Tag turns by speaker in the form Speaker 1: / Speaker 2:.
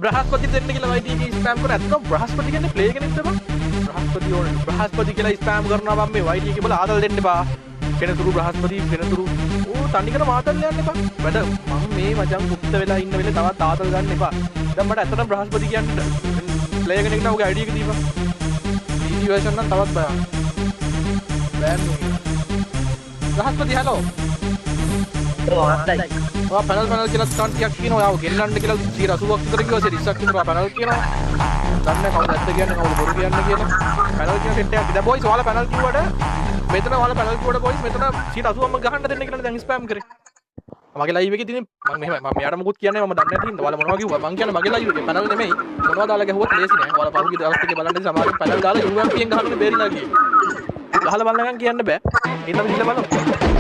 Speaker 1: බ්‍රහස්පති දෙන්න කියලා YT එකේ ස්පෑම් කරා. ඇත්තටම බ්‍රහස්පති කියන්නේ ප්ලේ කෙනෙක්ද බං? බ්‍රහස්පති ඕනේ. බ්‍රහස්පති කියලා ස්පෑම් කරනවා මම මේ YT එකේ බල ආතල් දෙන්න එපා. කෙනතුරු බ්‍රහස්පති කෙනතුරු ඕ තනිකර මාතල් යන්න එපා. වැඩ මම මේ මචං මුක්ත වෙලා ඉන්න වෙලේ තවත් ආතල් ගන්න එපා. දැන් මට ඇත්තටම බ්‍රහස්පති කියන්නේ ප්ලේ කෙනෙක් නෑ. ඔගේ ID එක දීපන්. PC version නම් තවත් බයන්න. බෑන් බ්‍රහස්පති hello. ඔයා පැනල් කියලා ස්ටන්ට් ටිකක් කියනවා. ඔයාව ගෙන්නන්න කියලා 80ක් විතර කිව්වා. 20ක් විතර පැනල් කියනවා. දන්නේ කවුද ඇත්ත කියන්නේ කවුද බොරු කියන්නේ කියලා. පැනල් කියන සෙට් එකක්. දැන් බොයිස් ඔයාලා පැනල් කිව්වට මෙතන ඔයාලා පැනල් කිව්වට බොයිස් මෙතන 80ක්ම ගහන්න දෙන්න කියලා දැන් ස්පෑම් කරේ. මගේ ලයිව් එකේ තියෙන මම මෙහෙමයි මම මෙයාට මොකුත් කියන්නේ මම දන්නේ නැති හින්දා ඔයාලා මොනවා කිව්වා මම කියන්නේ මගේ ලයිව් එකේ පැනල් නෙමෙයි මොනවා දාලා ගැහුවත් ලේසි නෑ. ඔයාලා පහුගිය දවස් ටිකේ බලන්න සමහරවිට පැනල් දාලා UMP එකෙන් ගහන්න බැරිලා ගියේ. ගහලා බලනකම් කියන්න බෑ. ඊට අපි දීලා බලමු.